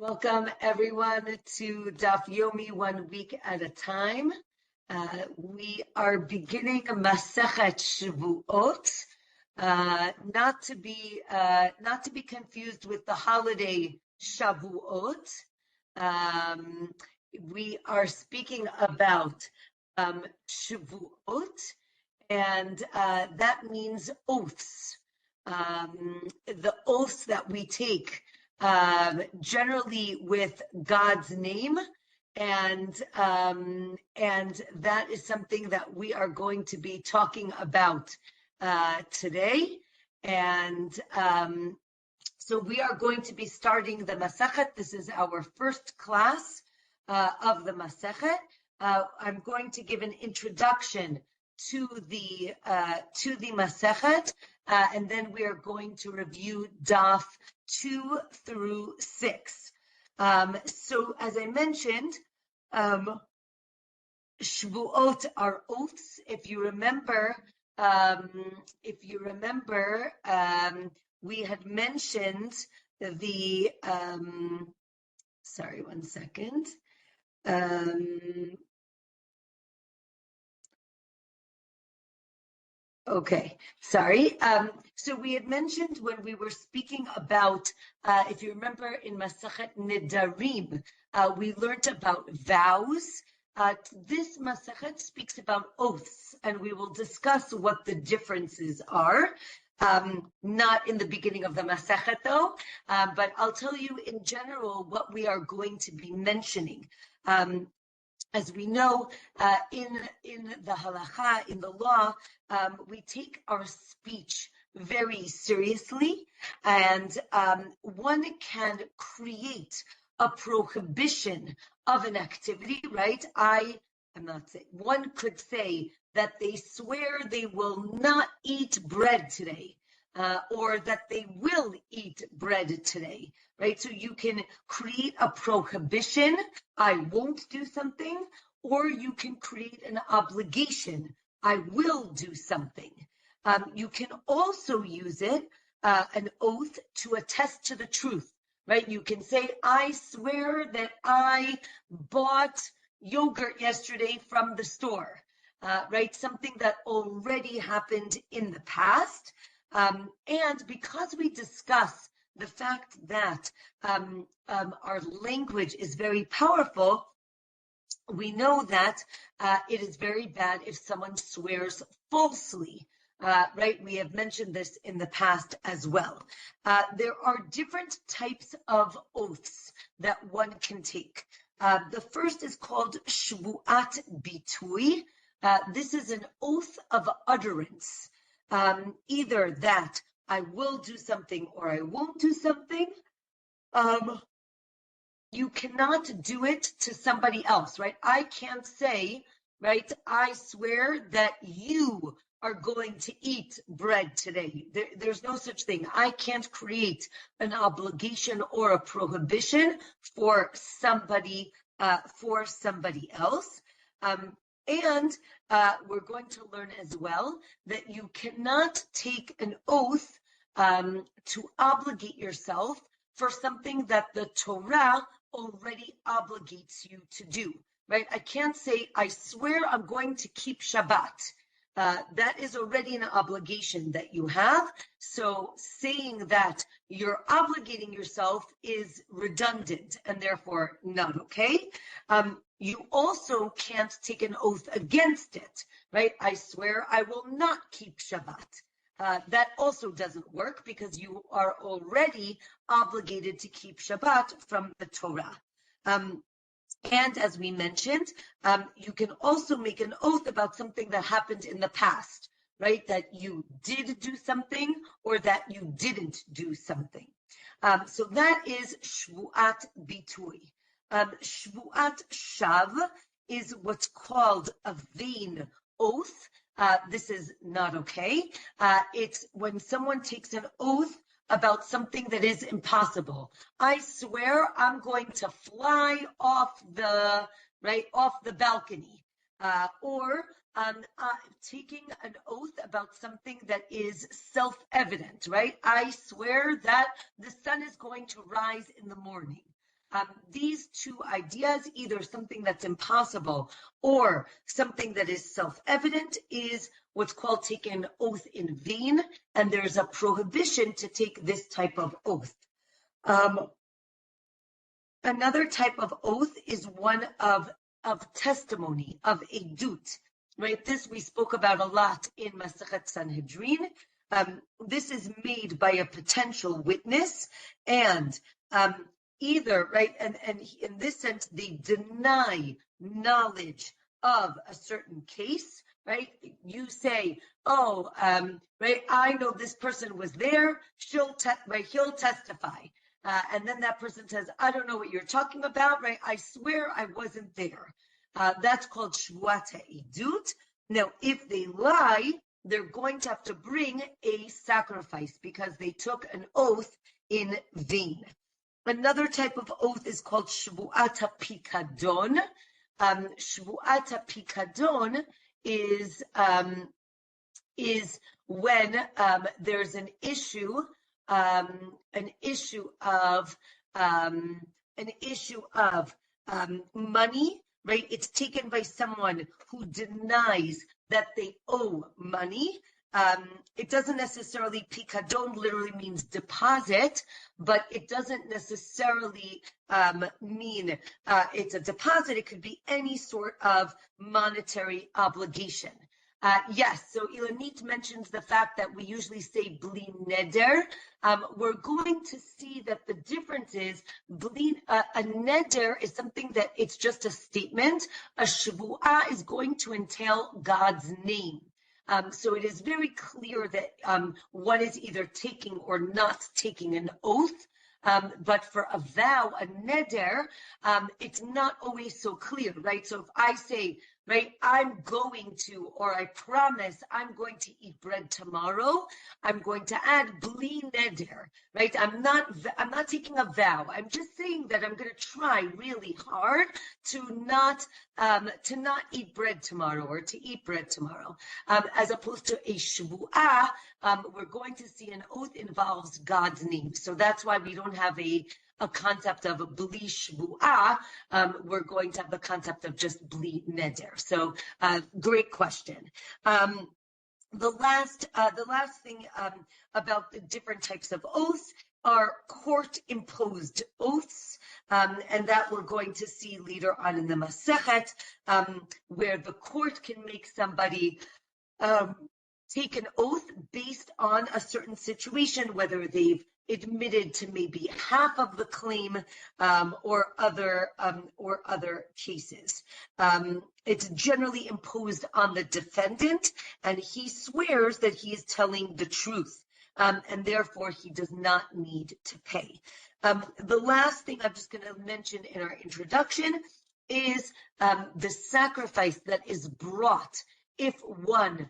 Welcome everyone to Daf Yomi 1 week at a time. We are beginning Masechet Shvuot, not to be confused with the holiday Shavuot. We are speaking about Shevuot, and that means oaths. The oaths that we take generally with God's name, and that is something that we are going to be talking about today. And so we are going to be starting the Masechet. This is our first class of the Masechet. I'm going to give an introduction to the Masechet, and then we are going to review Daf 2 through 6. So as I mentioned, Shvuot are oaths. If you remember, we had mentioned the, sorry, one second. Okay, sorry. So we had mentioned when we were speaking about, if you remember in Masechet Nedarim, we learned about vows. This Masechet speaks about oaths, and we will discuss what the differences are. Not in the beginning of the Masechet though, but I'll tell you in general what we are going to be mentioning. As we know, in the halacha, in the law, we take our speech very seriously, and one can create a prohibition of an activity, right? One could say that they swear they will not eat bread today, or that they will eat bread today, right? So you can create a prohibition, I won't do something, or you can create an obligation, I will do something. You can also use it, an oath, to attest to the truth, right? You can say, I swear that I bought yogurt yesterday from the store, right? Something that already happened in the past. And because we discuss the fact that our language is very powerful, we know that it is very bad if someone swears falsely, right? We have mentioned this in the past as well. There are different types of oaths that one can take. The first is called Shevuot bitui. This is an oath of utterance. Either that I will do something or I won't do something. You cannot do it to somebody else, right? I can't say, right, I swear that you are going to eat bread today. There's no such thing. I can't create an obligation or a prohibition for somebody else. And we're going to learn as well that you cannot take an oath to obligate yourself for something that the Torah already obligates you to do, right? I can't say, I swear I'm going to keep Shabbat. That is already an obligation that you have. So saying that you're obligating yourself is redundant and therefore not okay. You also can't take an oath against it, right? I swear I will not keep Shabbat. That also doesn't work because you are already obligated to keep Shabbat from the Torah. And as we mentioned, you can also make an oath about something that happened in the past, right? That you did do something or that you didn't do something. So that is Shevuot bitui. Shevuot shav is what's called a vain oath. This is not okay. It's when someone takes an oath about something that is impossible. I swear I'm going to fly off the balcony, or taking an oath about something that is self-evident, right? I swear that the sun is going to rise in the morning. These two ideas, either something that's impossible or something that is self-evident, is what's called taking an oath in vain, and there's a prohibition to take this type of oath. Another type of oath is one of testimony, of yediot, right? This we spoke about a lot in Masechet Sanhedrin. This is made by a potential witness, and either, right, and in this sense, they deny knowledge of a certain case, right? You say, oh, right, I know this person was there, he'll testify. And then that person says, I don't know what you're talking about, right? I swear I wasn't there. That's called Shevuot yediot. Now, if they lie, they're going to have to bring a sacrifice because they took an oath in vain. Another type of oath is called Shevuot Pikadon. Shevuot Pikadon is when there's an issue of money, right? It's taken by someone who denies that they owe money. It doesn't necessarily, pikadon literally means deposit, but it doesn't necessarily mean it's a deposit. It could be any sort of monetary obligation. Yes, so Ilanit mentions the fact that we usually say bli neder. We're going to see that the difference is a neder is something that it's just a statement. A shvuah is going to entail God's name. So it is very clear that one is either taking or not taking an oath. But for a vow, a neder, it's not always so clear, right? So if I say, right, I'm going to, or I promise I'm going to eat bread tomorrow, I'm going to add bli neder, right? I'm not taking a vow. I'm just saying that I'm going to try really hard to not eat bread tomorrow or to eat bread tomorrow. As opposed to a shvuah, we're going to see an oath involves God's name. So that's why we don't have a concept of a bli shvuah. We're going to have the concept of just bli neder. So great question. The last thing about the different types of oaths are court-imposed oaths, and that we're going to see later on in the Masechet, where the court can make somebody take an oath based on a certain situation, whether they've admitted to maybe half of the claim or other cases. It's generally imposed on the defendant, and he swears that he is telling the truth, and therefore he does not need to pay. The last thing I'm just going to mention in our introduction is the sacrifice that is brought if one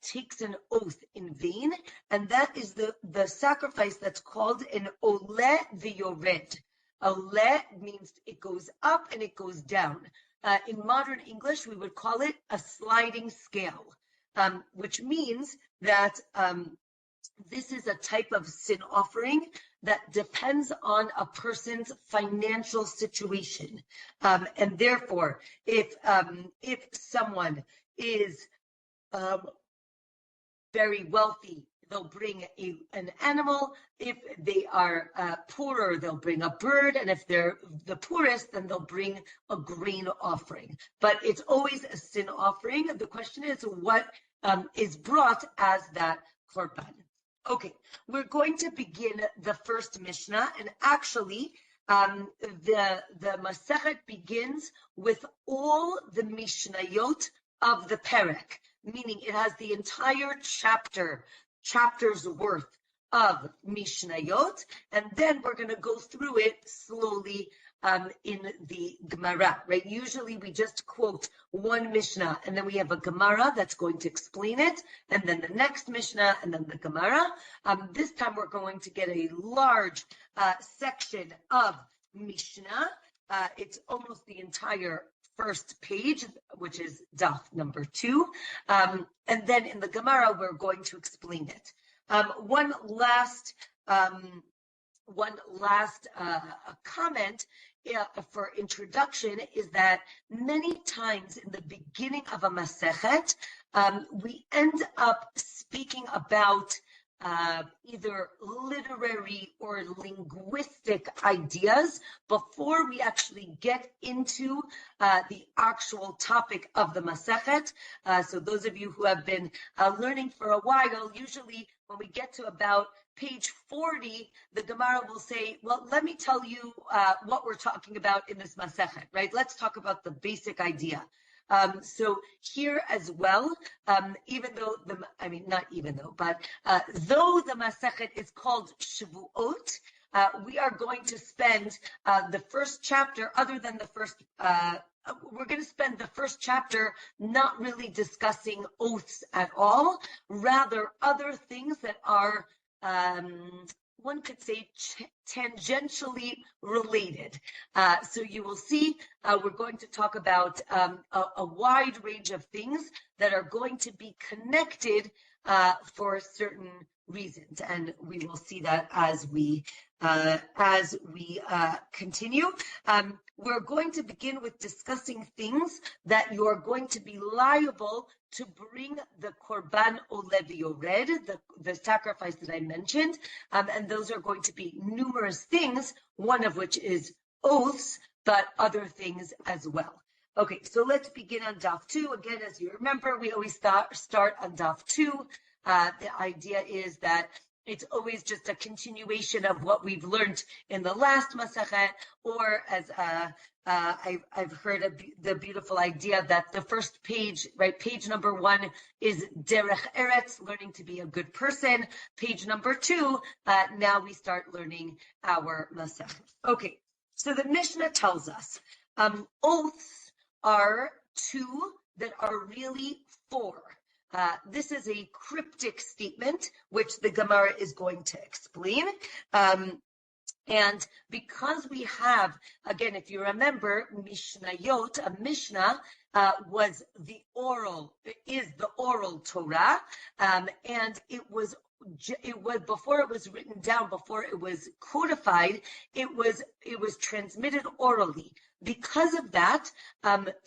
takes an oath in vain, and that is the sacrifice that's called an ole v'yored. Ole means it goes up and it goes down. In modern English, we would call it a sliding scale, which means that this is a type of sin offering that depends on a person's financial situation, and therefore, if someone is very wealthy, they'll bring an animal. If they are poorer, they'll bring a bird. And if they're the poorest, then they'll bring a grain offering. But it's always a sin offering. The question is what is brought as that korban. Okay, we're going to begin the first Mishnah. And actually, the Masechet begins with all the Mishnayot of the Perek, meaning it has the entire chapter's worth of Mishnayot, and then we're going to go through it slowly in the Gemara, right? Usually we just quote one Mishnah, and then we have a Gemara that's going to explain it, and then the next Mishnah, and then the Gemara. This time we're going to get a large section of Mishnah. It's almost the entire first page, which is daf number 2, and then in the Gemara we're going to explain it. One last one last comment for introduction is that many times in the beginning of a Masechet, we end up speaking about either literary or linguistic ideas before we actually get into the actual topic of the Masechet. So those of you who have been learning for a while, usually when we get to about page 40, the Gemara will say, well, let me tell you what we're talking about in this Masechet, right? Let's talk about the basic idea. So here as well, even though not even though, but though the Masechet is called Shevuot, we are going to spend the first chapter, other than the first, we're going to spend the first chapter not really discussing oaths at all, rather other things that are one could say tangentially related. So you will see we're going to talk about a wide range of things that are going to be connected for certain reasons, and we will see that as we continue. We're going to begin with discussing things that you are going to be liable to bring the korban olev yored, the sacrifice that I mentioned, and those are going to be numerous things, one of which is oaths, but other things as well. Okay, so let's begin on daf 2. Again, as you remember, we always start on daf 2. The idea is that it's always just a continuation of what we've learned in the last Masechet, or as I've heard the beautiful idea that the first page, right, page number 1 is derech eretz, learning to be a good person. Page number 2, now we start learning our Masechet. Okay, so the Mishnah tells us oaths are 2 that are really 4. This is a cryptic statement, which the Gemara is going to explain. And because we have, again, if you remember, Mishnayot, a Mishnah is the oral Torah, and it was before it was written down, before it was codified, it was transmitted orally. Because of that,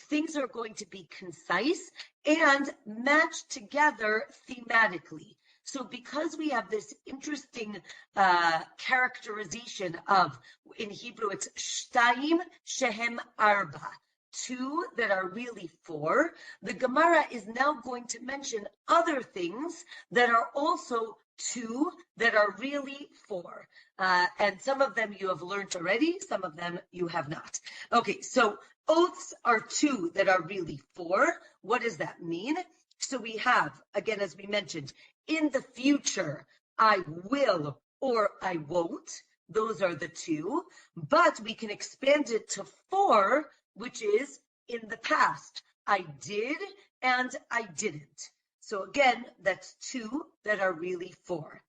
things are going to be concise and matched together thematically. So because we have this interesting characterization of, in Hebrew, it's shtayim shehem arba, 2 that are really 4, the Gemara is now going to mention other things that are also 2 that are really 4. And some of them you have learned already, some of them you have not. Okay, so oaths are 2 that are really 4. What does that mean? So we have, again, as we mentioned, in the future, I will or I won't. Those are the 2. But we can expand it to 4, which is in the past. I did and I didn't. So again, that's 2 that are really 4.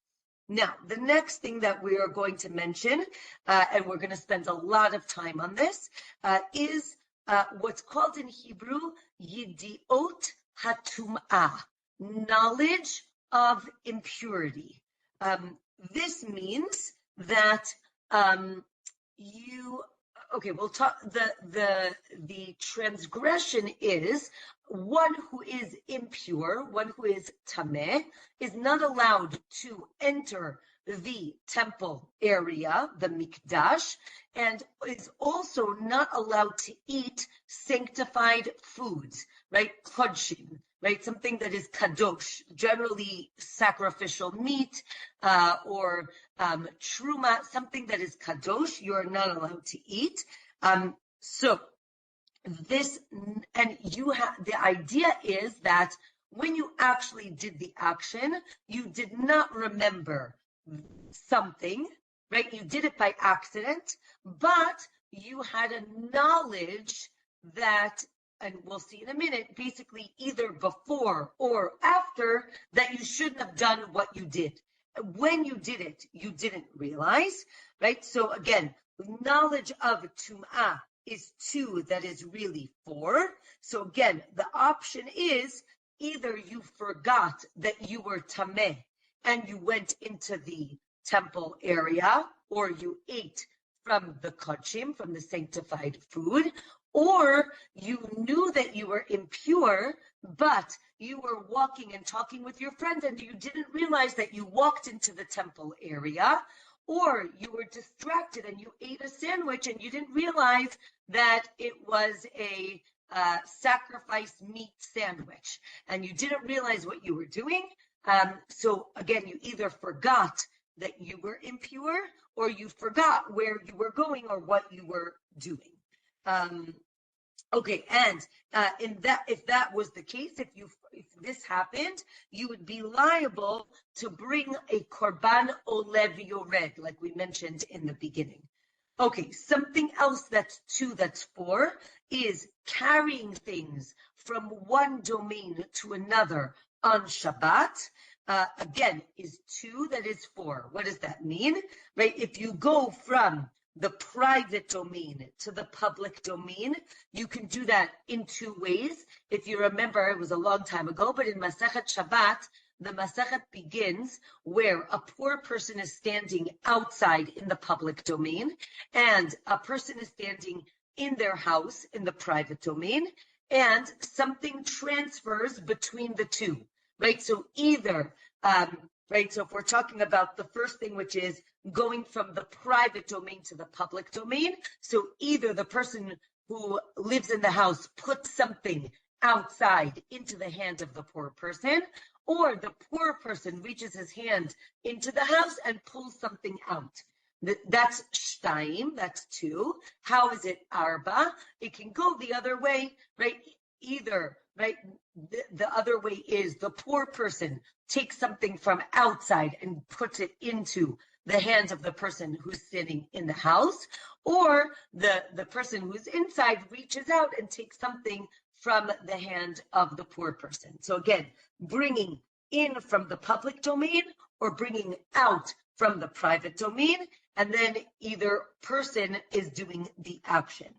Now, the next thing that we are going to mention, and we're going to spend a lot of time on this, is what's called in Hebrew yediot hatumah, knowledge of impurity. This means that we'll talk. The transgression is one who is impure, one who is tameh, is not allowed to enter the temple area, the mikdash, and is also not allowed to eat sanctified foods, right? Kodshim, right? Something that is kadosh, generally sacrificial meat or truma, something that is kadosh, you are not allowed to eat. So this, and you have, the idea is that when you actually did the action, you did not remember something, right? You did it by accident, but you had a knowledge that, and we'll see in a minute, basically either before or after, that you shouldn't have done what you did. When you did it, you didn't realize, right? So again, knowledge of tumah is 2 that is really 4. So again, the option is either you forgot that you were tameh and you went into the temple area, or you ate from the kodshim, from the sanctified food, or you knew that you were impure, but you were walking and talking with your friend and you didn't realize that you walked into the temple area, or you were distracted and you ate a sandwich and you didn't realize that it was a sacrifice meat sandwich and you didn't realize what you were doing. So again, you either forgot that you were impure or you forgot where you were going or what you were doing. Okay, and if that was the case, if this happened, you would be liable to bring a korban olev yored, like we mentioned in the beginning. Okay, something else that's 4 is carrying things from one domain to another on Shabbat. Again, is 2, that is 4. What does that mean? Right? If you go from the private domain to the public domain, you can do that in 2 ways. If you remember, it was a long time ago, but in Masechet Shabbat, the Masechet begins where a poor person is standing outside in the public domain, and a person is standing in their house in the private domain, and something transfers between the two, right? So either, right, so if we're talking about the first thing, which is going from the private domain to the public domain, so either the person who lives in the house puts something outside into the hand of the poor person, or the poor person reaches his hand into the house and pulls something out. That's shtayim, that's 2. How is it arba? It can go the other way, right? Either, right, the other way is the poor person takes something from outside and puts it into the hands of the person who's sitting in the house, or the person who's inside reaches out and takes something from the hand of the poor person. So again, bringing in from the public domain or bringing out from the private domain, and then either person is doing the action.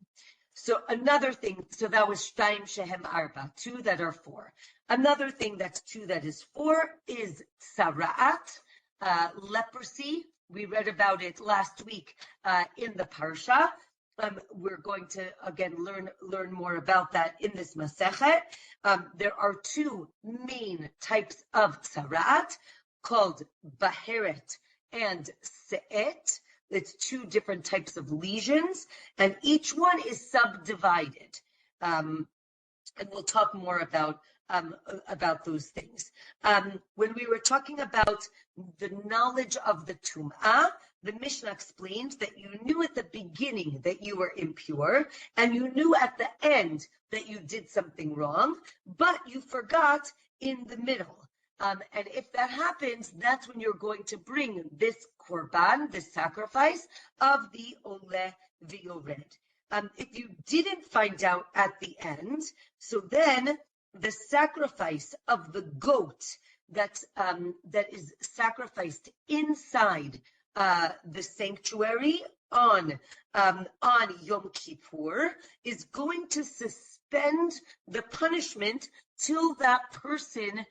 So another thing, so that was shtayim shehem arba, 2 that are 4. Another thing that's 2 that is 4 is tzara'at, leprosy. We read about it last week in the parsha. We're going to again learn more about that in this masechet. There are 2 main types of tzara'at called baheret and se'et. It's 2 different types of lesions, and each one is subdivided. And we'll talk more about those things. When we were talking about the knowledge of the tumah, the Mishna explained that you knew at the beginning that you were impure, and you knew at the end that you did something wrong, but you forgot in the middle. And if that happens, that's when you're going to bring this korban, this sacrifice of the oleh v'yored. If you didn't find out at the end, so then the sacrifice of the goat that is sacrificed inside the sanctuary on Yom Kippur is going to suspend the punishment till that person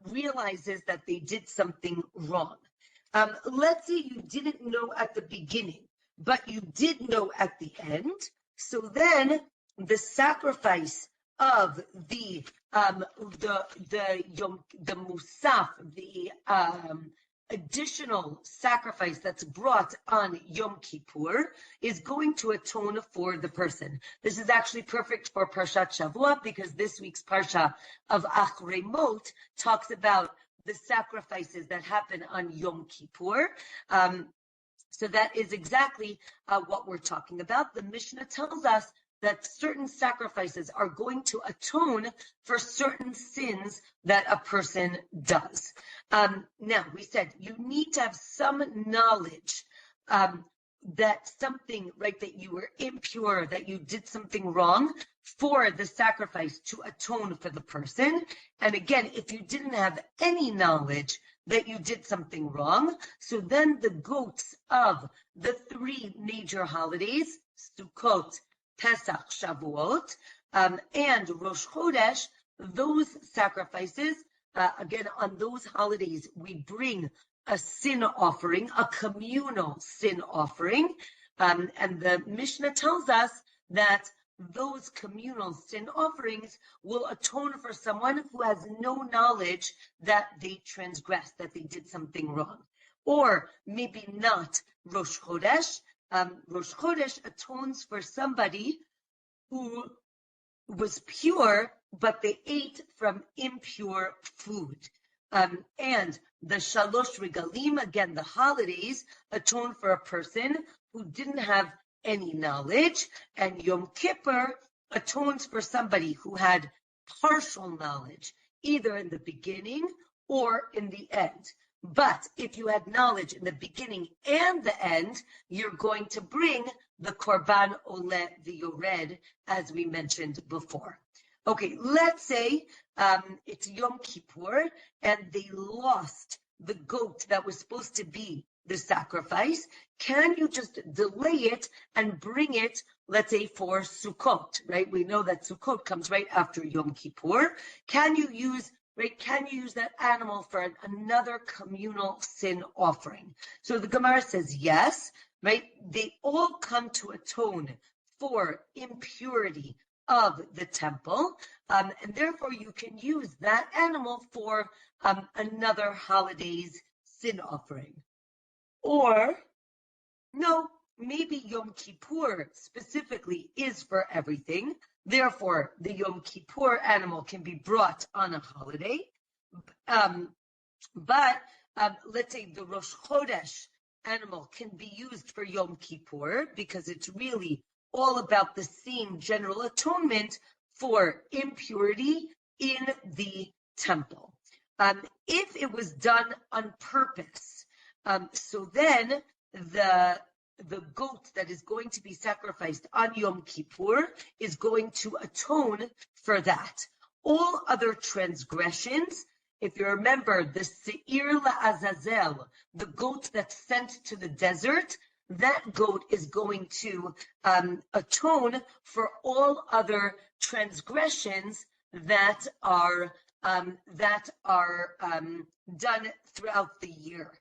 realizes that they did something wrong. Let's say you didn't know at the beginning, but you did know at the end. So then the sacrifice of the musaf, the additional sacrifice that's brought on Yom Kippur is going to atone for the person. This is actually perfect for Parshat Shevuot because this week's Parsha of Achremot talks about the sacrifices that happen on Yom Kippur. So that is exactly what we're talking about. The Mishnah tells us that certain sacrifices are going to atone for certain sins that a person does. Now, we said you need to have some knowledge that something, right, that you were impure, that you did something wrong for the sacrifice to atone for the person. And again, if you didn't have any knowledge that you did something wrong, so then the goats of the 3 major holidays, Sukkot, Pesach, Shavuot, and Rosh Chodesh, those sacrifices, again, on those holidays, we bring a sin offering, a communal sin offering. And the Mishnah tells us that those communal sin offerings will atone for someone who has no knowledge that they transgressed, that they did something wrong. Or maybe not Rosh Chodesh. Rosh Chodesh atones for somebody who was pure, but they ate from impure food. And the Shalosh Regalim, again, the holidays, atone for a person who didn't have any knowledge. And Yom Kippur atones for somebody who had partial knowledge, either in the beginning or in the end. But if you had knowledge in the beginning and the end, you're going to bring the Korban Oleh V'Yored, as we mentioned before. Okay, let's say it's Yom Kippur, and they lost the goat that was supposed to be the sacrifice. Can you just delay it and bring it, let's say, for Sukkot, right? We know that Sukkot comes right after Yom Kippur. Can you use that animal for another communal sin offering? So the Gemara says yes, right? They all come to atone for impurity of the temple, and therefore you can use that animal for another holiday's sin offering. Or, no, maybe Yom Kippur specifically is for everything. Therefore, the Yom Kippur animal can be brought on a holiday. But let's say the Rosh Chodesh animal can be used for Yom Kippur because it's really all about the same general atonement for impurity in the temple. If it was done on purpose, so then the goat that is going to be sacrificed on Yom Kippur is going to atone for that. All other transgressions, if you remember the Seir LaAzazel, the goat that's sent to the desert, that goat is going to atone for all other transgressions that are done throughout the year.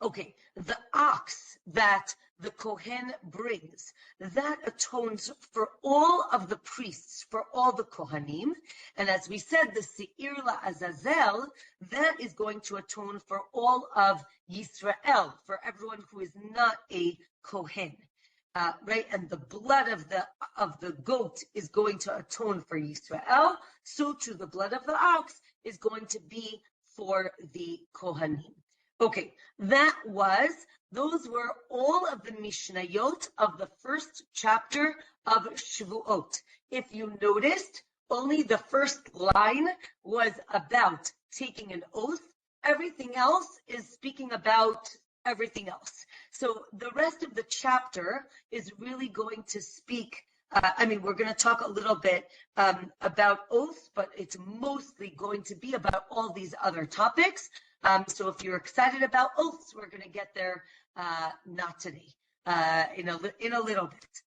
Okay, the ox that the Kohen brings, that atones for all of the priests, for all the Kohanim. And as we said, the Seir LaAzazel, that is going to atone for all of Yisrael, for everyone who is not a Kohen. Right, and the blood of the goat is going to atone for Yisrael. So too, the blood of the ox is going to be for the Kohanim. Okay, those were all of the Mishnayot of the first chapter of Shevuot. If you noticed, only the first line was about taking an oath. Everything else is speaking about everything else. So the rest of the chapter is really going to speak, we're going to talk a little bit about oaths, but it's mostly going to be about all these other topics. So if you're excited about oaths, we're going to get there, not today, in a little bit.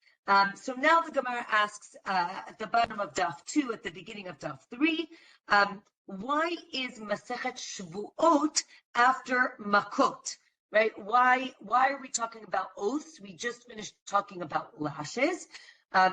So now the Gemara asks at the bottom of Daf 2, at the beginning of Daf 3, why is Masechet Shvuot after Makot? Right? Why are we talking about oaths? We just finished talking about lashes.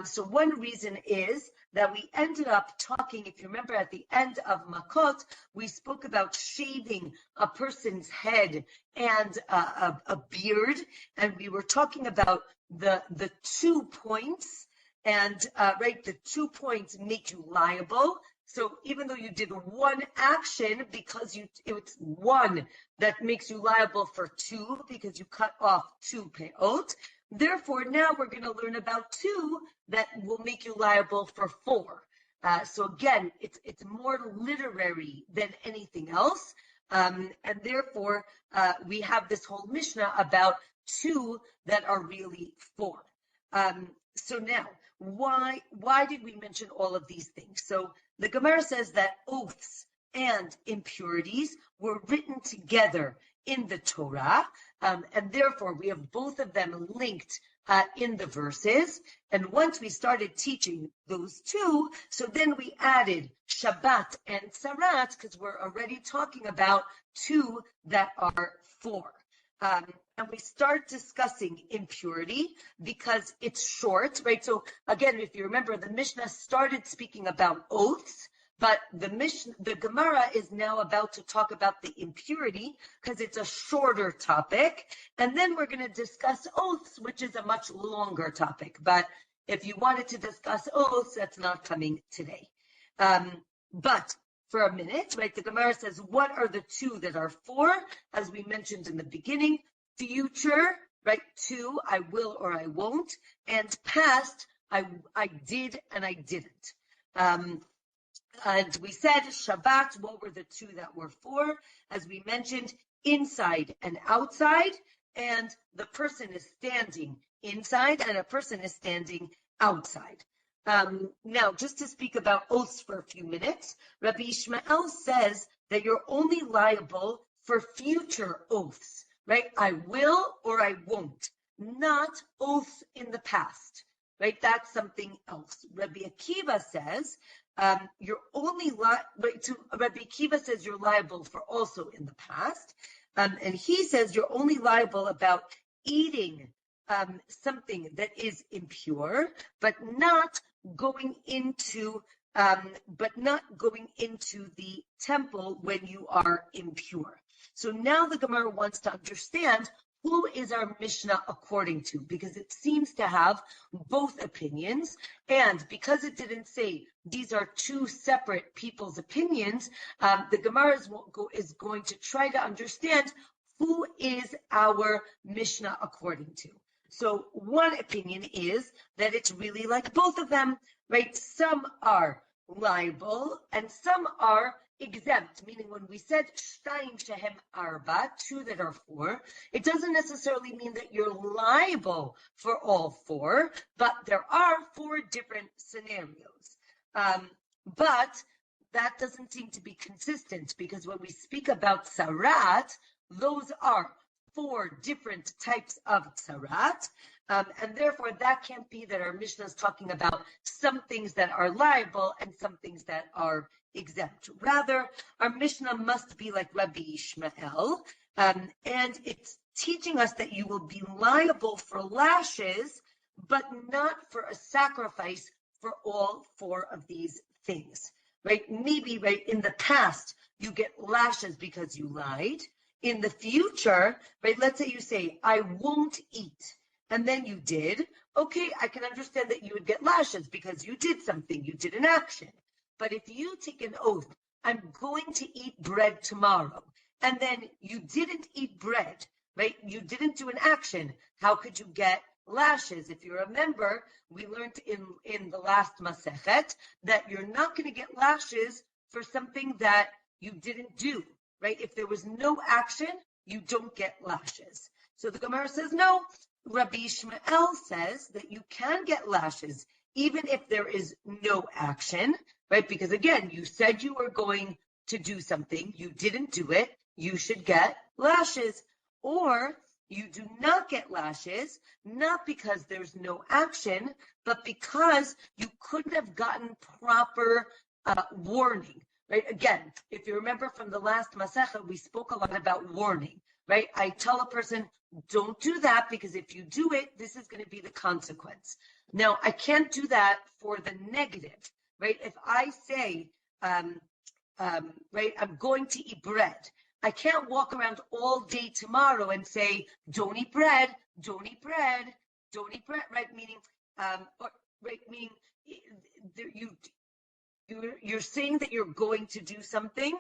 So one reason is that we ended up talking, if you remember at the end of Makot, we spoke about shaving a person's head and a beard, and we were talking about the 2 points, and the 2 points make you liable. So even though you did one action, because it's one that makes you liable for two, because you cut off 2 peot. Therefore, now we're going to learn about 2 that will make you liable for 4. So again, it's more literary than anything else. And therefore, we have this whole Mishnah about 2 that are really 4. So now, why did we mention all of these things? So the Gemara says that oaths and impurities were written together in the Torah, and therefore we have both of them linked in the verses. And once we started teaching those two, so then we added Shabbat and Tzarat, because we're already talking about two that are four. And we start discussing impurity because it's short, right? So again, if you remember, the Mishnah started speaking about oaths, but the Gemara is now about to talk about the impurity because it's a shorter topic. And then we're going to discuss oaths, which is a much longer topic. But if you wanted to discuss oaths, that's not coming today. But for a minute, right, the Gemara says, what are the two that are four? As we mentioned in the beginning, future, right, two, I will or I won't, and past, I did and I didn't. And we said Shabbat, what were the two that were four? As we mentioned, inside and outside, and the person is standing inside and a person is standing outside. Now, just to speak about oaths for a few minutes, Rabbi Ishmael says that you're only liable for future oaths, right? I will or I won't, not oaths in the past, right? That's something else. Rabbi Akiva says you're only Rabbi Akiva says you're liable for also in the past, and he says you're only liable about eating something that is impure, but not going into the temple when you are impure. So now the Gemara wants to understand who is our Mishnah according to, because it seems to have both opinions, and because it didn't say these are two separate people's opinions, the Gemara is going to try to understand who is our Mishnah according to. So one opinion is that it's really like both of them, right? Some are liable and some are exempt, meaning when we said shtayim shehem arba, two that are four, it doesn't necessarily mean that you're liable for all four, but there are four different scenarios. But that doesn't seem to be consistent, because when we speak about tzarat, those are four different types of tzarat, and therefore that can't be that our Mishnah is talking about some things that are liable and some things that are exempt. Rather, our Mishnah must be like Rabbi Ishmael, and it's teaching us that you will be liable for lashes, but not for a sacrifice for all four of these things, right? Maybe, right, in the past, you get lashes because you lied. In the future, right, let's say you say, I won't eat, and then you did. Okay, I can understand that you would get lashes because you did something, you did an action. But if you take an oath, I'm going to eat bread tomorrow, and then you didn't eat bread, right? You didn't do an action. How could you get lashes? If you remember, we learned in the last Masechet that you're not going to get lashes for something that you didn't do, right? If there was no action, you don't get lashes. So the Gemara says, no. Rabbi Ishmael says that you can get lashes even if there is no action, right? Because again, you said you were going to do something, you didn't do it, you should get lashes. Or you do not get lashes, not because there's no action, but because you couldn't have gotten proper warning, right? Again, if you remember from the last Masechet, we spoke a lot about warning, right? I tell a person, don't do that, because if you do it, this is going to be the consequence. Now, I can't do that for the negative, right? If I say, right, I'm going to eat bread, I can't walk around all day tomorrow and say, don't eat bread, don't eat bread, don't eat bread, right? Meaning, you're saying that you're going to do something.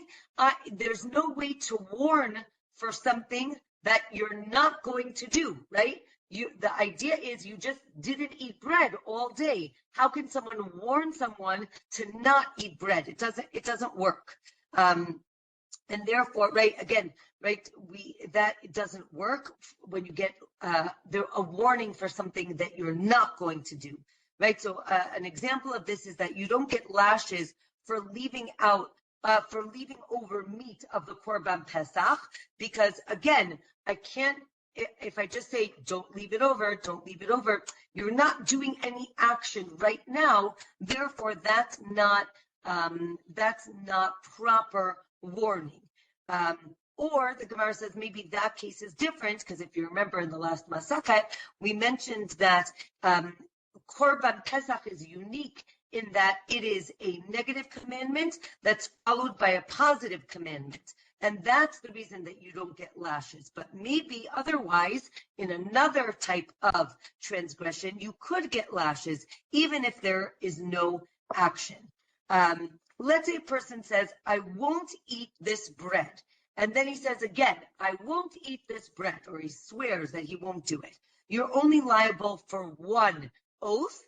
There's no way to warn for something that you're not going to do, right? The idea is you just didn't eat bread all day. How can someone warn someone to not eat bread? It doesn't work. And therefore, right, again, right, that doesn't work when you get a warning for something that you're not going to do, right? So an example of this is that you don't get lashes for leaving out for leaving over meat of the Korban Pesach, because again, I can't, if I just say, don't leave it over, you're not doing any action right now. Therefore, that's not proper warning. Or the Gemara says maybe that case is different, because if you remember in the last Masechet, we mentioned that Korban Pesach is unique in that it is a negative commandment that's followed by a positive commandment. And that's the reason that you don't get lashes. But maybe otherwise, in another type of transgression, you could get lashes, even if there is no action. Let's say a person says, I won't eat this bread. And then he says again, I won't eat this bread, or he swears that he won't do it. You're only liable for one oath.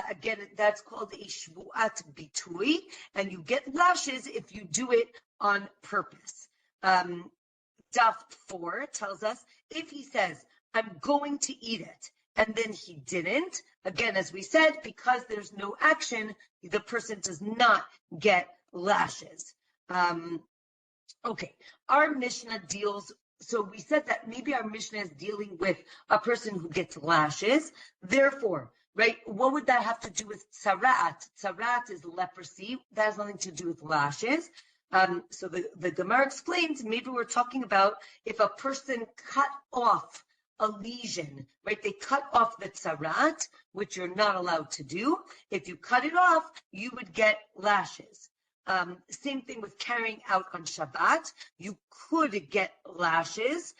Again, that's called a Shevuot bitui, and you get lashes if you do it on purpose. Daf 4 tells us if he says, I'm going to eat it, and then he didn't, again, as we said, because there's no action, the person does not get lashes. Okay, our Mishnah deals, so we said that maybe our Mishnah is dealing with a person who gets lashes. Therefore, right, what would that have to do with tzarat? Tzarat is leprosy. That has nothing to do with lashes. So the Gemara explains, maybe we're talking about if a person cut off a lesion, right? They cut off the tzarat, which you're not allowed to do. If you cut it off, you would get lashes. Same thing with carrying out on Shabbat. You could get lashes,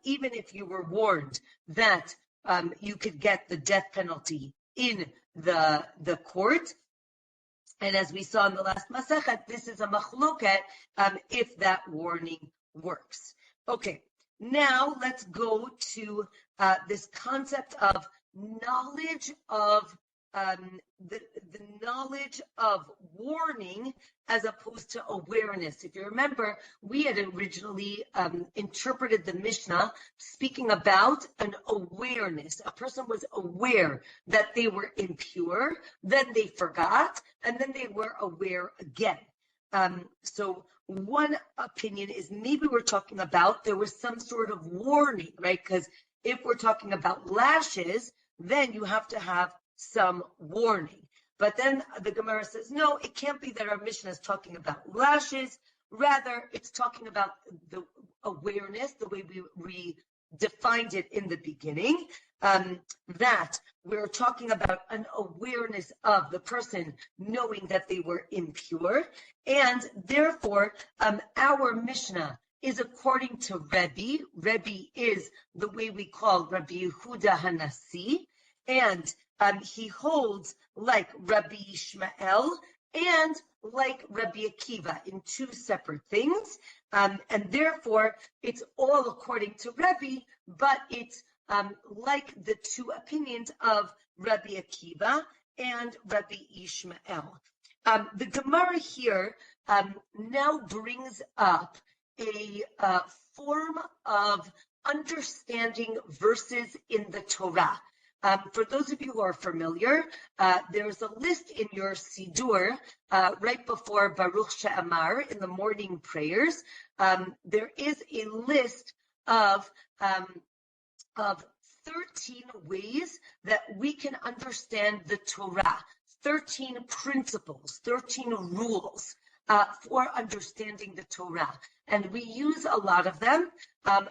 even if you were warned that you could get the death penalty in the court. And as we saw in the last Masechet, this is a machloket if that warning works. Okay, now let's go to this concept of knowledge of the knowledge of warning as opposed to awareness. If you remember, we had originally interpreted the Mishnah speaking about an awareness. A person was aware that they were impure, then they forgot, and then they were aware again. So one opinion is maybe we're talking about there was some sort of warning, right? Because if we're talking about lashes, then you have to have some warning. But then the Gemara says, no, it can't be that our Mishnah is talking about lashes. Rather, it's talking about the awareness, the way we defined it in the beginning, that we're talking about an awareness of the person knowing that they were impure. And therefore, our Mishnah is according to Rebbe. Rebbe is the way we call Rabbi Yehuda Hanasi. And he holds like Rabbi Yishmael and like Rabbi Akiva in two separate things. And therefore, it's all according to Rebbe, but it's like the two opinions of Rabbi Akiva and Rabbi Yishmael. The Gemara here now brings up a form of understanding verses in the Torah. For those of you who are familiar, there's a list in your Sidur right before Baruch She'amar in the morning prayers. There is a list of 13 ways that we can understand the Torah, 13 principles, 13 rules for understanding the Torah. And we use a lot of them.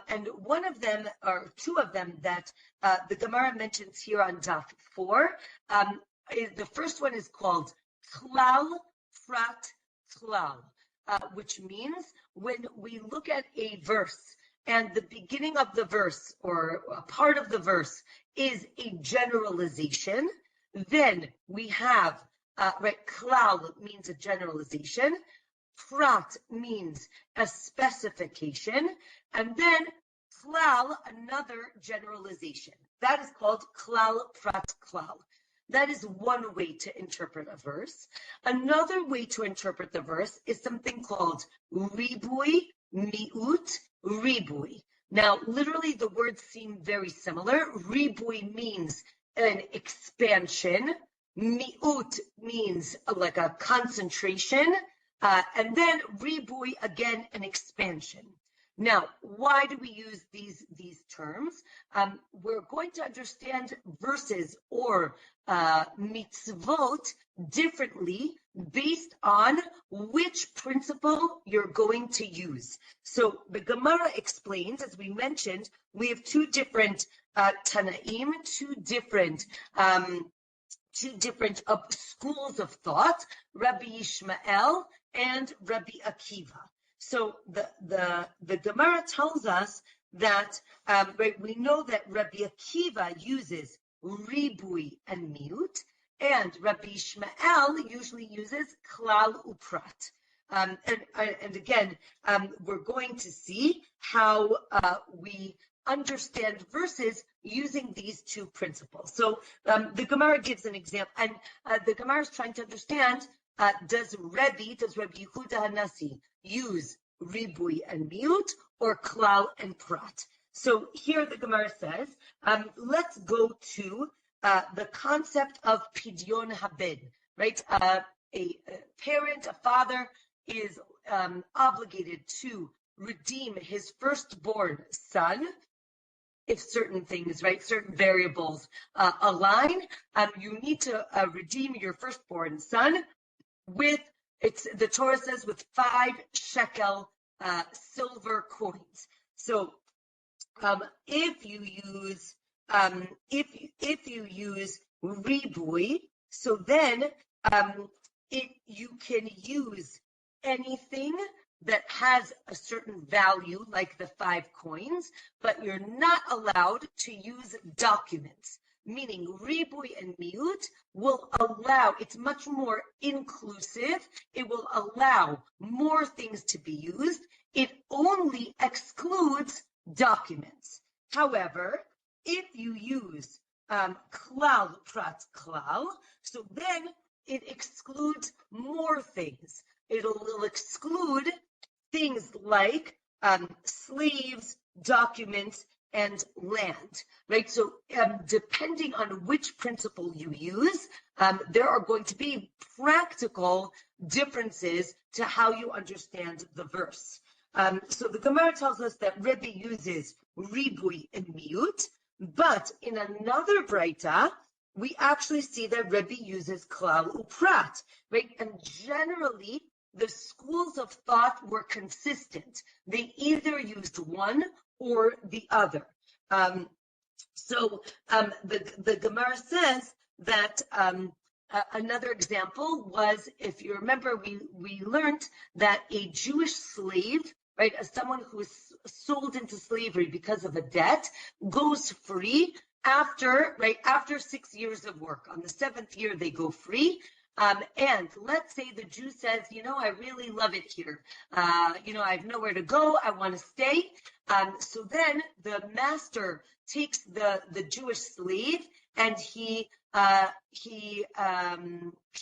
And one of them, or two of them that the Gemara mentions here on Daf 4, the first one is called Klal Prat Klal, which means when we look at a verse and the beginning of the verse or a part of the verse is a generalization, then we have, Klal means a generalization, Prat means a specification, and then Klal, another generalization. That is called Klal Prat Klal. That is one way to interpret a verse. Another way to interpret the verse is something called Ribui, Miut, Ribui. Now, literally, the words seem very similar. Ribui means an expansion. Miut means like a concentration. And then ribui, again, an expansion. Now, why do we use these terms? We're going to understand verses or mitzvot differently based on which principle you're going to use. So the Gemara explains, as we mentioned, we have two different Tanaim, two different schools of thought, Rabbi Yishmael and Rabbi Akiva. So the Gemara tells us that we know that Rabbi Akiva uses ribui and miut, and Rabbi Yishmael usually uses klal uprat. And again, we're going to see how we understand verses using these two principles. So the Gemara gives an example, and the Gemara is trying to understand, does Rabbi Yehuda Hanasi use ribui and miut or klal and prat? So here the Gemara says, let's go to the concept of pidyon haben, right? A parent, a father is obligated to redeem his firstborn son. If certain things, right, certain variables align, you need to redeem your firstborn son with, the Torah says, with 5 shekel silver coins. So if you use ribui, so then you can use anything that has a certain value, like the 5 coins, but you're not allowed to use documents. Meaning ribui and miut will allow, it's much more inclusive, it will allow more things to be used, it only excludes documents. However, if you use klal prat klal, so then it excludes more things. It'll exclude things like slaves, documents, and land, right? So depending on which principle you use, there are going to be practical differences to how you understand the verse. So the Gemara tells us that Rebbe uses ribui and miut, but in another Braita, we actually see that Rebbe uses klal uprat, right? And generally, the schools of thought were consistent. They either used one or the other. So the Gemara says that another example was, if you remember, we learned that a Jewish slave, right, as someone who is sold into slavery because of a debt, goes free after 6 years of work. On the 7th year, they go free. And let's say the Jew says, I really love it here. I have nowhere to go. I want to stay. So then the master takes the Jewish slave and he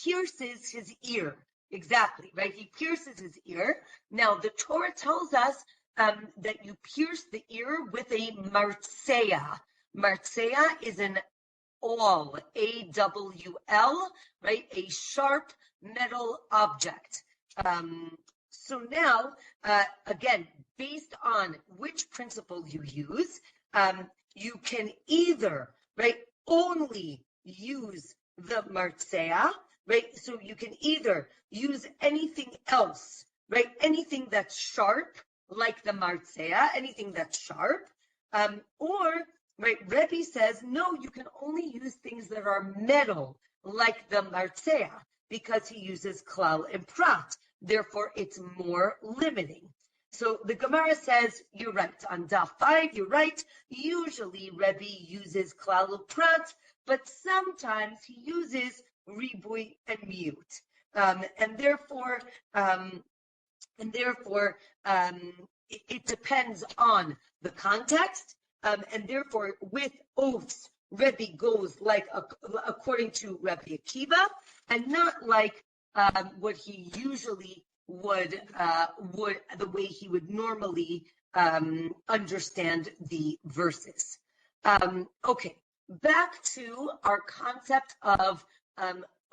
pierces his ear. Exactly, right? He pierces his ear. Now, the Torah tells us that you pierce the ear with a martseya. Martseya is an awl, A-W-L, right? A sharp metal object. So now, again, based on which principle you use, you can either, right, only use the martseya, right? So you can either use anything else, right? Anything that's sharp, like the martseya, anything that's sharp, or, right, Rebbe says, no, you can only use things that are metal, like the martseya, because he uses klal and prat. Therefore, it's more limiting. So the Gemara says, you're right. On Daf 5, you're right. Usually, Rebbe uses klal and prat, but sometimes he uses ribui and miut. And therefore, it depends on the context. And therefore, with oaths, Rebbe goes like according to Rabbi Akiva, and not like what he usually would the way he would normally understand the verses. Okay, back to our concept of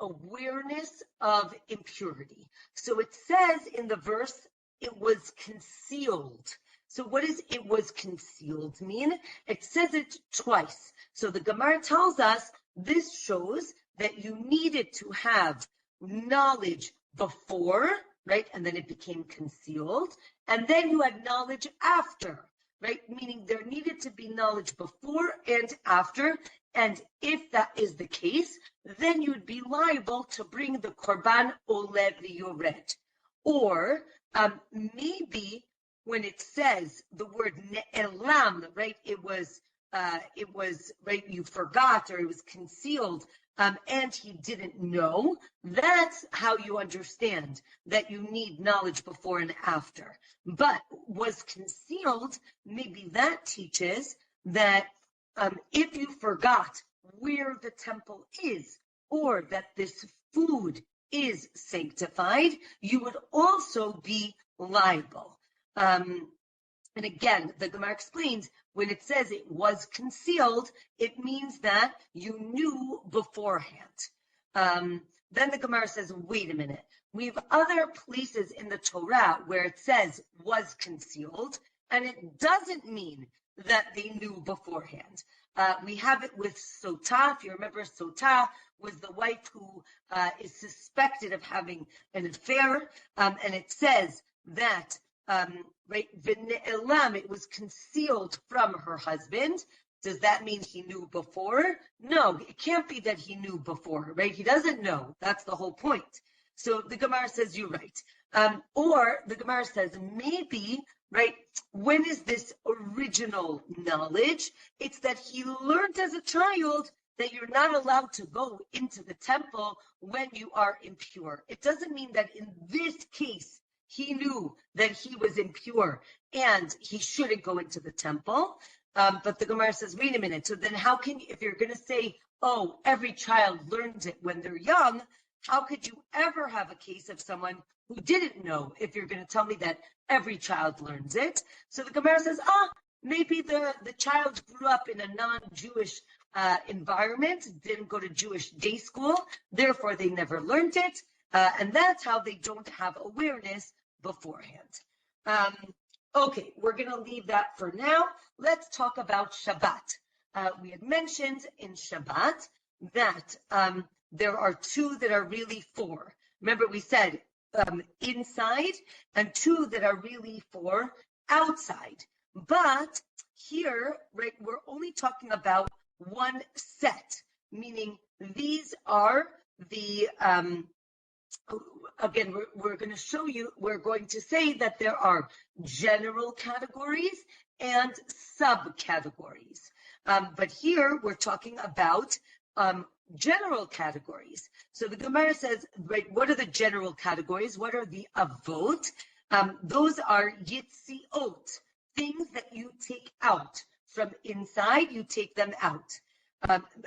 awareness of impurity. So it says in the verse, it was concealed. So what does it was concealed mean? It says it twice. So the Gemara tells us this shows that you needed to have knowledge before, right? And then it became concealed. And then you had knowledge after, right? Meaning there needed to be knowledge before and after. And if that is the case, then you'd be liable to bring the korban olev yored. Or maybe when it says the word ne'elam, right? It was right. You forgot, or it was concealed, and he didn't know. That's how you understand that you need knowledge before and after. But was concealed, maybe that teaches that if you forgot where the temple is, or that this food is sanctified, you would also be liable. And again, the Gemara explains, when it says it was concealed, it means that you knew beforehand. Then the Gemara says, wait a minute. We have other places in the Torah where it says was concealed, and it doesn't mean that they knew beforehand. We have it with Sotah. If you remember, Sotah was the wife who is suspected of having an affair, and it says that right, v'ne'elam, it was concealed from her husband. Does that mean he knew before? No, it can't be that he knew before, right? He doesn't know. That's the whole point. So the Gemara says, you're right. Or the Gemara says, maybe, right, when is this original knowledge? It's that he learned as a child that you're not allowed to go into the temple when you are impure. It doesn't mean that in this case, he knew that he was impure and he shouldn't go into the temple. But the Gemara says, wait a minute. So then how can you, if you're going to say, oh, every child learns it when they're young, how could you ever have a case of someone who didn't know if you're going to tell me that every child learns it? So the Gemara says, maybe the child grew up in a non-Jewish environment, didn't go to Jewish day school, therefore they never learned it. And that's how they don't have awareness beforehand. Okay, we're going to leave that for now. Let's talk about Shabbat. We had mentioned in Shabbat that there are two that are really for. Remember, we said inside, and two that are really for outside. But here, right, we're only talking about one set, meaning these are the again, we're going to show you, we're going to say that there are general categories and subcategories. But here we're talking about general categories. So the Gemara says, right, what are the general categories? What are the avot? Those are yediot, things that you take out. From inside, you take them out.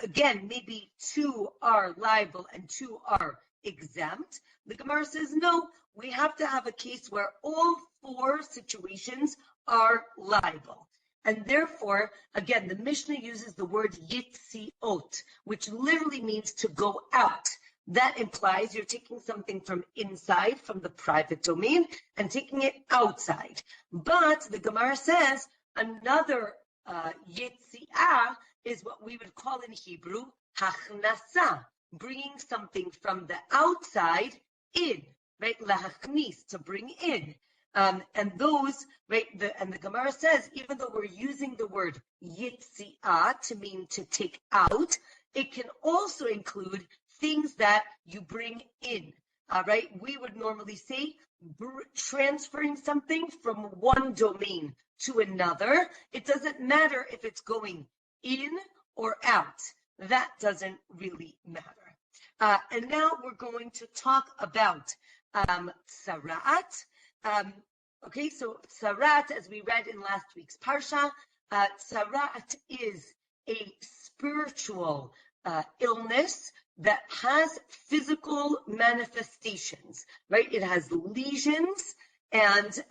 Again, maybe two are liable and two are exempt. The Gemara says, no, we have to have a case where all four situations are liable. And therefore, again, the Mishna uses the word yediot, which literally means to go out. That implies you're taking something from inside, from the private domain, and taking it outside. But the Gemara says another yetziah is what we would call in Hebrew hachnasa, bringing something from the outside in, right? Lahachnis, to bring in. And those, right, and the Gemara says, even though we're using the word yetziah to mean to take out, it can also include things that you bring in, right? We would normally say transferring something from one domain to another. It doesn't matter if it's going in or out. That doesn't really matter. And now we're going to talk about tzarat. Okay, so tzarat, as we read in last week's parsha, tzarat is a spiritual illness that has physical manifestations, right? It has lesions, and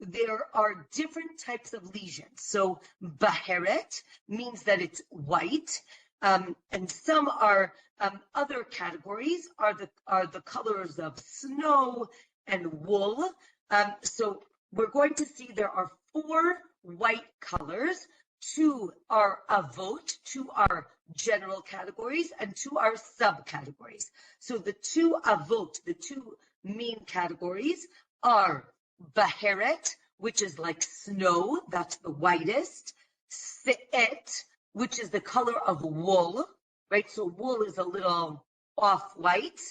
there are different types of lesions. So baheret means that it's white. and some are other categories are the colors of snow and wool. So we're going to see there are 4 white colors. 2 are avot, 2 are general categories, and 2 are subcategories. So the 2 avot, the 2 main categories are baheret, which is like snow, that's the whitest, se'et, which is the color of wool, right? So wool is a little off-white.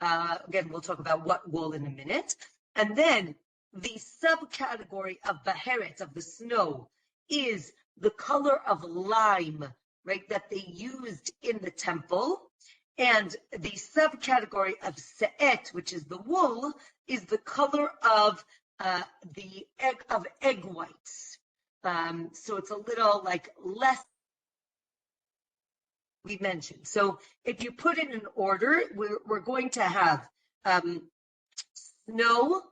Again, we'll talk about what wool in a minute. And then the subcategory of baheret, of the snow, is the color of lime, right, that they used in the temple. And the subcategory of se'et, which is the wool, is the color of egg whites. So it's a little like less we mentioned. So if you put it in order, we're going to have snow.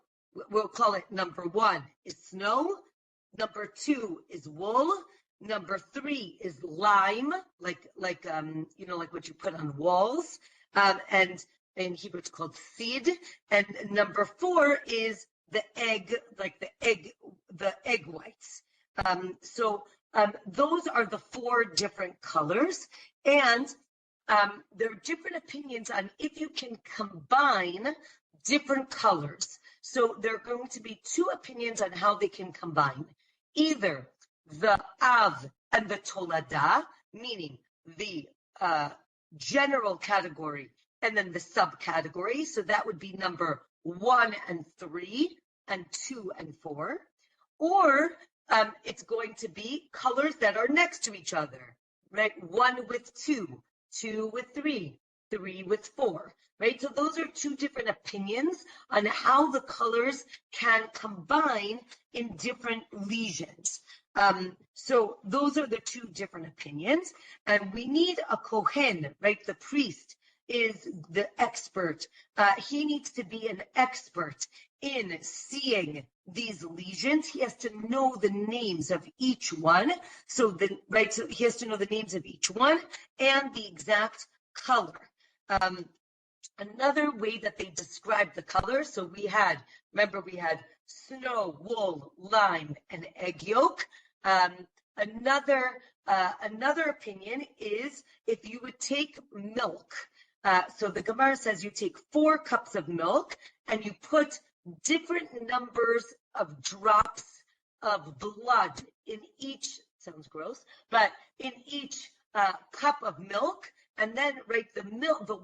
We'll call it number 1 is snow. Number 2 is wool. Number 3 is lime, like what you put on walls. And in Hebrew it's called seed. And number 4 is the egg, like the egg whites. So those are the 4 different colors, and there are different opinions on if you can combine different colors. So there are going to be 2 opinions on how they can combine. Either the Av and the Tolada, meaning the general category and then the subcategory. So that would be number 1 and 3 and 2 and 4. Or it's going to be colors that are next to each other, right? 1 with 2, 2 with 3, 3 with 4, right? So those are 2 different opinions on how the colors can combine in different lesions. So those are the 2 different opinions, and we need a kohen, right? The priest is the expert. He needs to be an expert in seeing these lesions. He has to know the names of each one. So he has to know the names of each one and the exact color. Another way that they describe the color, so we had snow, wool, lime, and egg yolk. Another opinion is if you would take milk. So the Gemara says you take 4 cups of milk and you put different numbers of drops of blood in each, sounds gross, but in each cup of milk. And then, right, the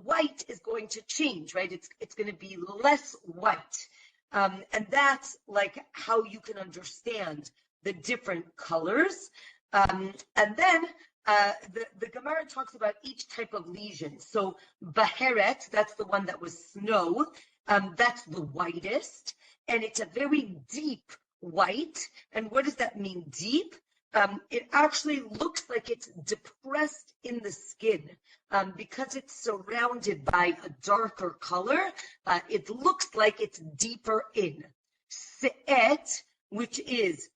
white is going to change, right? It's going to be less white. And that's like how you can understand the different colors. And then the Gemara talks about each type of lesion. So baheret, that's the one that was snow. That's the whitest. And it's a very deep white. And what does that mean, deep? It actually looks like it's depressed in the skin because it's surrounded by a darker color. It looks like it's deeper in. Se'et, which is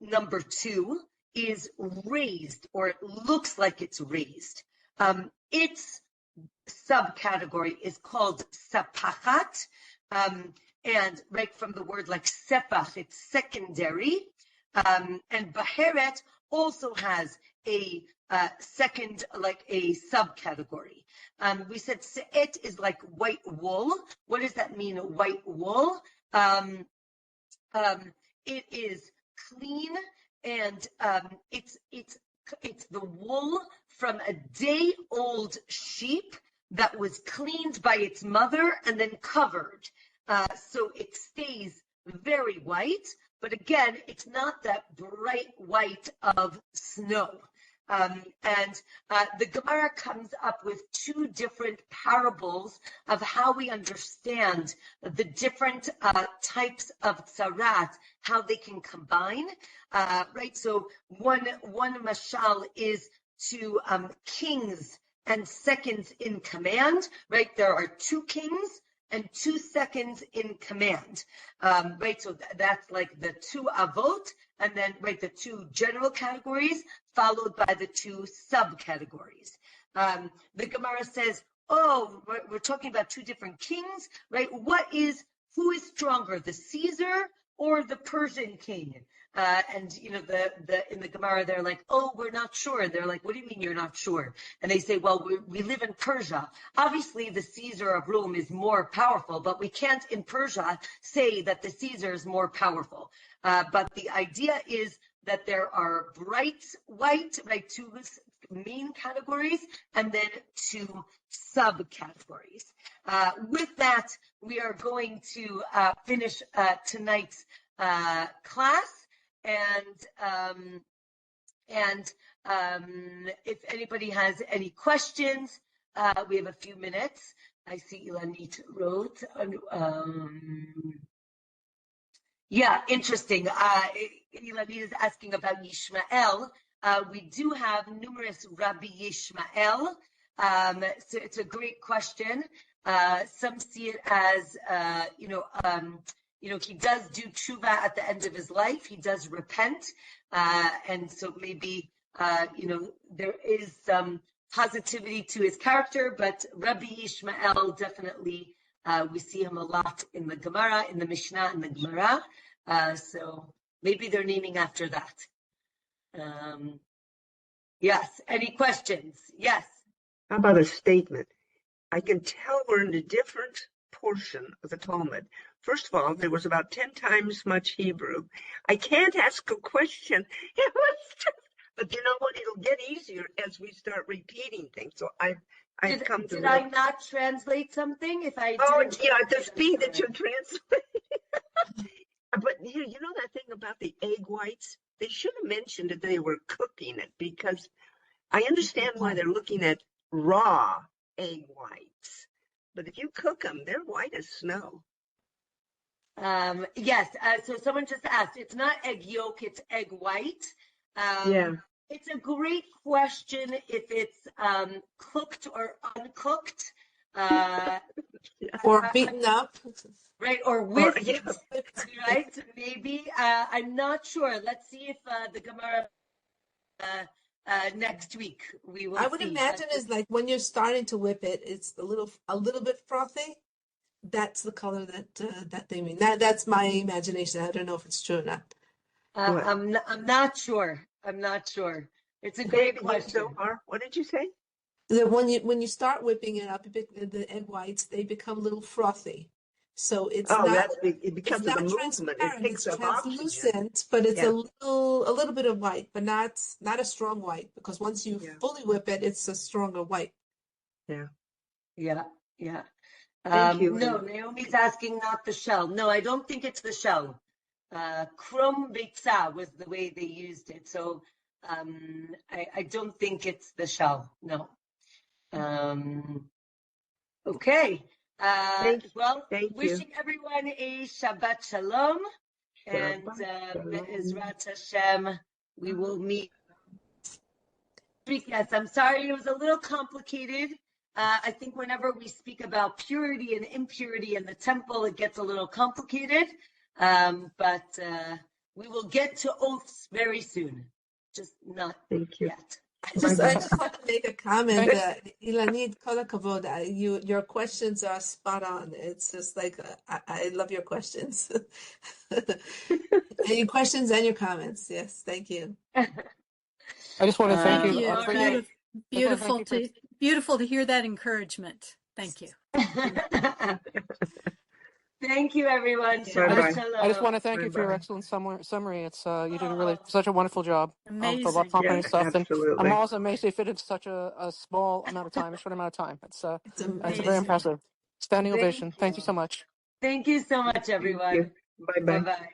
number 2, is raised, or it looks like it's raised. Its subcategory is called sapachat, and right from the word like sepach, it's secondary. And baheret also has a second, like a subcategory. We said se'et is like white wool. What does that mean, white wool? It is clean, and it's the wool from a day-old sheep that was cleaned by its mother and then covered. So it stays very white, but again, it's not that bright white of snow. And the Gemara comes up with 2 different parables of how we understand the different types of tzarat, how they can combine, right? So one mashal is to kings and seconds in command, right? There are 2 kings and 2 seconds in command, right? So that's like the 2 avot, and then, right, the 2 general categories followed by the 2 subcategories. The Gemara says, oh, we're talking about two different kings, right? Who is stronger, the Caesar or the Persian king? And in the Gemara, they're like, oh, we're not sure. They're like, what do you mean you're not sure? And they say, well, we live in Persia. Obviously, the Caesar of Rome is more powerful, but we can't in Persia say that the Caesar is more powerful. But the idea is that there are bright white, right, two main categories, and then two subcategories. With that, we are going to finish tonight's class, and if anybody has any questions, we have a few minutes. I see Ilanit wrote. Yeah, interesting. Ilanit is asking about Yishmael. We do have numerous Rabbi Yishmael. So it's a great question. Some see it as, he does do tshuva at the end of his life. He does repent. And so maybe, there is some positivity to his character, but Rabbi Yishmael definitely, we see him a lot in the Gemara, in the Mishna, in the Gemara. So maybe they're naming after that. Yes. Any questions? Yes. How about a statement? I can tell we're in a different portion of the Talmud. First of all, there was about 10 times much Hebrew. I can't ask a question. It was just, but you know what? It'll get easier as we start repeating things. So I've come to. Did I not translate something? If I didn't, yeah, at the speed that you translate. But you know that thing about the egg whites? They should have mentioned that they were cooking it, because I understand why they're looking at raw egg whites. But if you cook them, they're white as snow. Yes. So someone just asked, it's not egg yolk, it's egg white. Yeah. It's a great question if it's cooked or uncooked. Or beaten up. Right, or whipped, right? Maybe. I'm not sure. Let's see if the Gemara next week we will. I would imagine is like when you're starting to whip it, it's a little bit frothy. That's the color that they mean. That's my imagination. I don't know if it's true or not. I'm not sure. I'm not sure. It's a great question. What did you say? That when you start whipping it up, the egg whites, they become a little frothy. So it's because of the movement. It picks up translucent, oxygen. But it's a little bit of white, but not a strong white, because once you fully whip it, it's a stronger white. Yeah. Thank you. No, Naomi's asking not the shell. No, I don't think it's the shell. Krum beitza was the way they used it. So I don't think it's the shell. No. Okay. Wishing everyone a Shabbat Shalom, and Be'ezrat Hashem, we will meet. Yes, I'm sorry, it was a little complicated. I think whenever we speak about purity and impurity in the temple, it gets a little complicated. But we will get to oaths very soon, just not yet. I just want to make a comment. Ilanit, kol hakavod, your questions are spot on. It's just like I love your questions, and your questions and your comments. Yes, thank you. I just want to thank you. Beautiful to hear that encouragement. Thank you. Thank you, everyone. I just want to thank you for your excellent summary. It's you did such a wonderful job. Amazing. For a lot of complicated stuff. Absolutely. And I'm also amazed they fit in such a small amount of time, a short amount of time. It's very impressive. Standing ovation. Thank you so much. Thank you so much, everyone. Bye-bye. Bye-bye.